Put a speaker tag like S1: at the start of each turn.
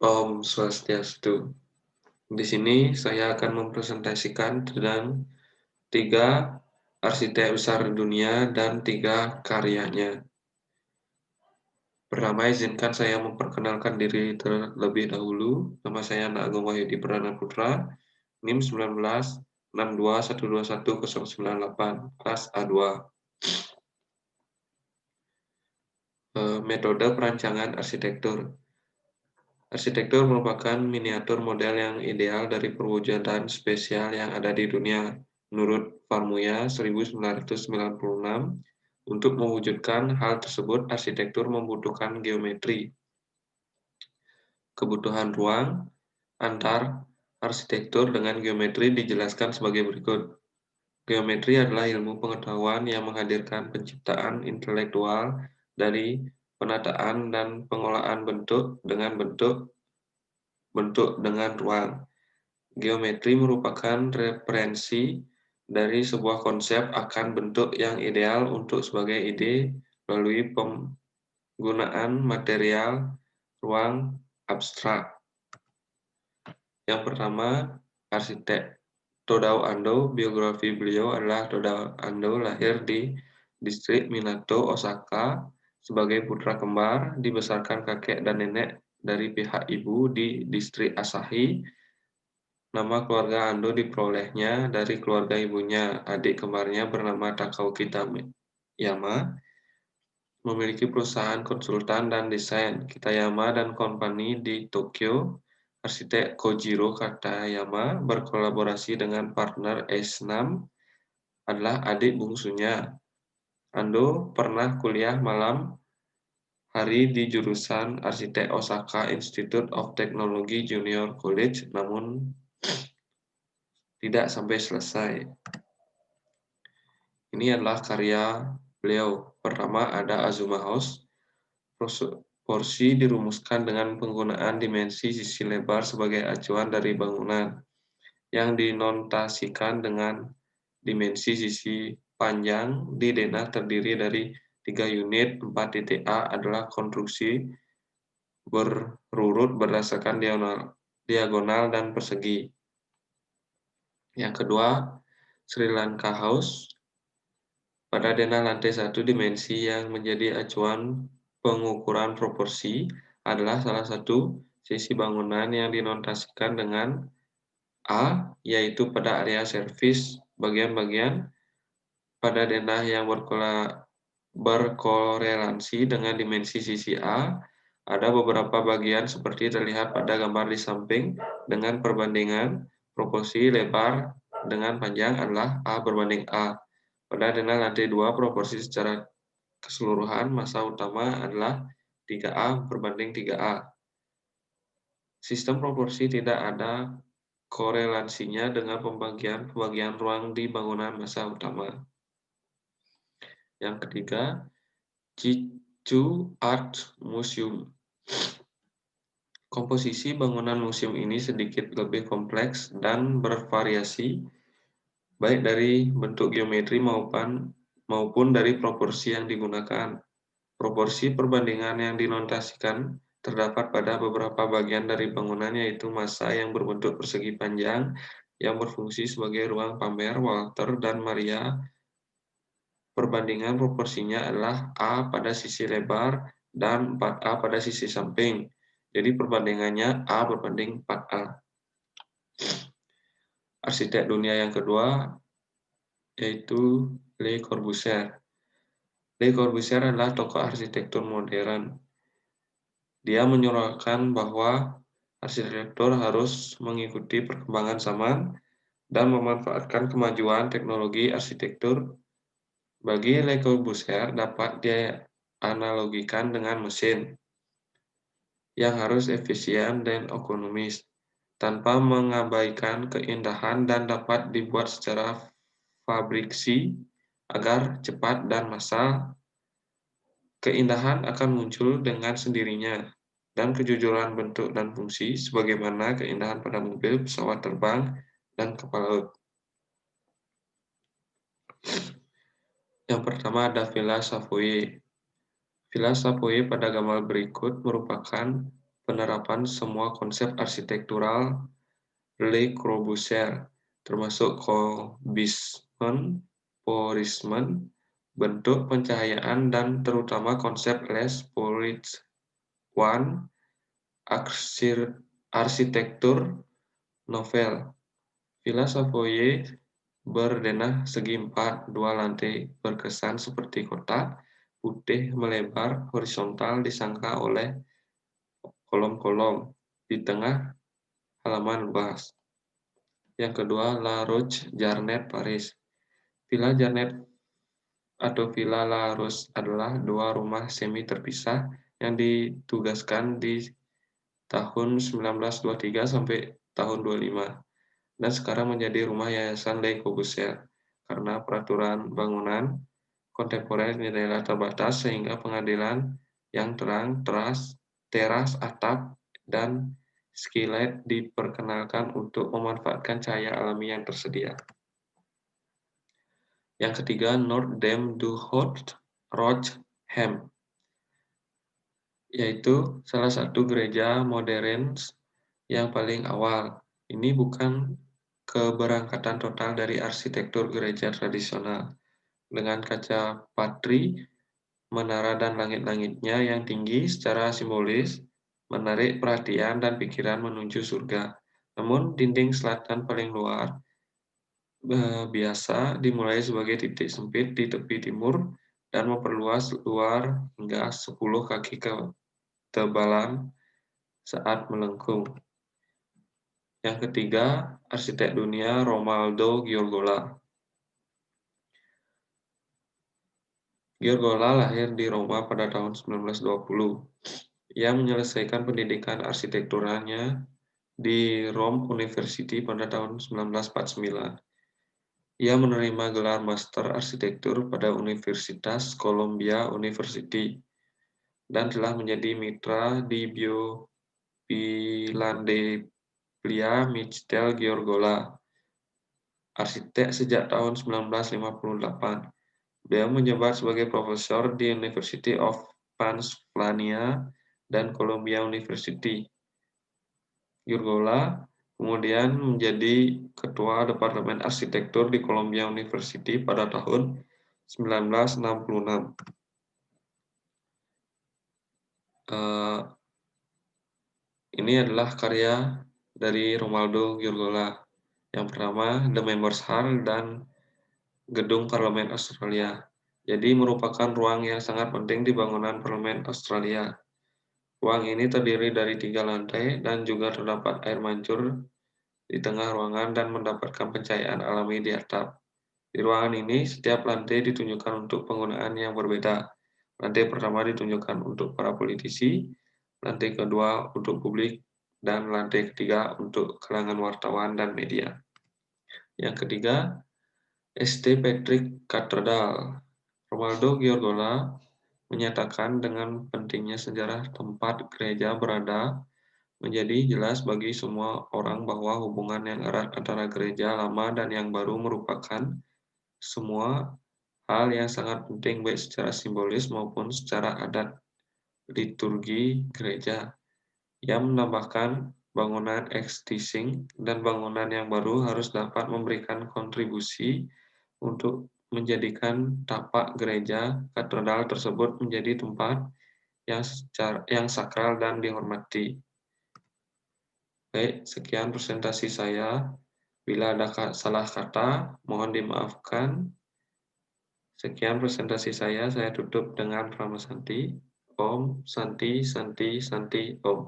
S1: Om Swastiastu. Di sini saya akan mempresentasikan tentang 3 arsitek besar dunia dan 3 karyanya. Pertama, izinkan saya memperkenalkan diri terlebih dahulu. Nama saya Agung Wahyudi Perdana Putra, NIM 1962121098, kelas A2. Metode perancangan arsitektur. Arsitektur merupakan miniatur model yang ideal dari perwujudan spesial yang ada di dunia. Menurut Farmuya 1996, untuk mewujudkan hal tersebut, arsitektur membutuhkan geometri. Kebutuhan ruang antar arsitektur dengan geometri dijelaskan sebagai berikut. Geometri adalah ilmu pengetahuan yang menghadirkan penciptaan intelektual dari penataan dan pengolahan bentuk dengan ruang. Geometri merupakan referensi dari sebuah konsep akan bentuk yang ideal untuk sebagai ide melalui penggunaan material ruang abstrak. Yang pertama, arsitek Tadao Ando. Biografi beliau adalah Tadao Ando lahir di distrik Minato, Osaka, sebagai putra kembar, dibesarkan kakek dan nenek dari pihak ibu di distrik Asahi. Nama keluarga Ando diperolehnya dari keluarga ibunya. Adik kembarnya bernama Takao Kitayama, memiliki perusahaan konsultan dan desain Kitayama dan Company di Tokyo. Arsitek Kojiro Katayama berkolaborasi dengan partner S6 adalah adik bungsunya. Ando pernah kuliah malam hari di jurusan Arsitek Osaka Institute of Technology Junior College, namun tidak sampai selesai. Ini adalah karya beliau. Pertama ada Azuma House. Porsi dirumuskan dengan penggunaan dimensi sisi lebar sebagai acuan dari bangunan, yang dinotasikan dengan dimensi sisi panjang di denah terdiri dari 3 unit. 4 titik A adalah konstruksi berurut berdasarkan diagonal dan persegi. Yang kedua, Sri Lanka House. Pada denah lantai 1, dimensi yang menjadi acuan pengukuran proporsi adalah salah satu sisi bangunan yang dinotasikan dengan A, yaitu pada area servis bagian-bagian pada denah yang berkorelasi dengan dimensi sisi A. Ada beberapa bagian seperti terlihat pada gambar di samping dengan perbandingan proporsi lebar dengan panjang adalah A berbanding A. Pada denah lantai 2, proporsi secara keseluruhan massa utama adalah 3A berbanding 3A. Sistem proporsi tidak ada korelasinya dengan pembagian ruang di bangunan massa utama. Yang ketiga, Chichu Art Museum. Komposisi bangunan museum ini sedikit lebih kompleks dan bervariasi, baik dari bentuk geometri maupun dari proporsi yang digunakan. Proporsi perbandingan yang dinotasikan terdapat pada beberapa bagian dari bangunan, yaitu massa yang berbentuk persegi panjang yang berfungsi sebagai ruang pamer Walter dan Maria. Perbandingan proporsinya adalah A pada sisi lebar dan 4A pada sisi samping. Jadi perbandingannya A berbanding 4A. Arsitek dunia yang kedua yaitu Le Corbusier. Le Corbusier adalah tokoh arsitektur modern. Dia menyuarakan bahwa arsitektur harus mengikuti perkembangan zaman dan memanfaatkan kemajuan teknologi arsitektur. Bagi Le Corbusier dapat dianalogikan dengan mesin yang harus efisien dan ekonomis, tanpa mengabaikan keindahan, dan dapat dibuat secara fabriksi agar cepat dan massal. Keindahan akan muncul dengan sendirinya, dan kejujuran bentuk dan fungsi, sebagaimana keindahan pada mobil, pesawat terbang, dan kapal laut. Yang pertama ada Villa Savoye. Villa Savoye pada gambar berikut merupakan penerapan semua konsep arsitektural Le Corbusier, termasuk kubisme, porisme, bentuk pencahayaan, dan terutama konsep Les Paul's One, arsitektur novel. Villa Savoye berdenah segi empat, dua lantai berkesan seperti kotak, putih melebar horizontal disangka oleh kolom-kolom di tengah halaman luas. Yang kedua, La Roche-Jarnet, Paris. Villa Jarnet atau Villa La Roche adalah dua rumah semi terpisah yang ditugaskan di tahun 1923 sampai tahun 25 dan sekarang menjadi rumah Yayasan Le Corbusier karena peraturan bangunan kontemporer jendela terbatas sehingga pengadilan yang terang, teras atap, dan skylight diperkenalkan untuk memanfaatkan cahaya alami yang tersedia. Yang ketiga, Notre Dame du Haut Rocheham, yaitu salah satu gereja modern yang paling awal. Ini bukan keberangkatan total dari arsitektur gereja tradisional, dengan kaca patri, menara dan langit-langitnya yang tinggi secara simbolis, menarik perhatian dan pikiran menuju surga. Namun dinding selatan paling luar biasa dimulai sebagai titik sempit di tepi timur dan memperluas luar hingga 10 kaki ketebalan saat melengkung. Yang ketiga, arsitek dunia Romualdo Giorgola. Giorgola lahir di Roma pada tahun 1920. Ia menyelesaikan pendidikan arsitekturanya di Rome University pada tahun 1949. Ia menerima gelar Master Arsitektur pada Universitas Columbia University dan telah menjadi mitra di Bilandellia Michel Giorgola, arsitek sejak tahun 1958. Beliau menjabat sebagai profesor di University of Pennsylvania dan Columbia University. Giorgola kemudian menjadi ketua Departemen Arsitektur di Columbia University pada tahun 1966. Ini adalah karya dari Romualdo Giorgola. Yang pertama, The Members Hall dan Gedung Parlemen Australia. Jadi merupakan ruang yang sangat penting di bangunan Parlemen Australia. Ruang ini terdiri dari 3 lantai dan juga terdapat air mancur di tengah ruangan dan mendapatkan pencahayaan alami di atap. Di ruangan ini, setiap lantai ditunjukkan untuk penggunaan yang berbeda. Lantai pertama ditunjukkan untuk para politisi, lantai kedua untuk publik, dan lantai ketiga untuk kalangan wartawan dan media. Yang ketiga, St. Patrick Cathedral. Romualdo Giorgola menyatakan dengan pentingnya sejarah tempat gereja berada menjadi jelas bagi semua orang bahwa hubungan yang erat antara gereja lama dan yang baru merupakan semua hal yang sangat penting baik secara simbolis maupun secara adat liturgi gereja. Ia menambahkan bangunan existing dan bangunan yang baru harus dapat memberikan kontribusi untuk menjadikan tapak gereja katedral tersebut menjadi tempat yang sakral dan dihormati. Baik, sekian presentasi saya. Bila ada salah kata, mohon dimaafkan. Sekian presentasi saya tutup dengan Prama Santi. Om Santi Santi Santi Om.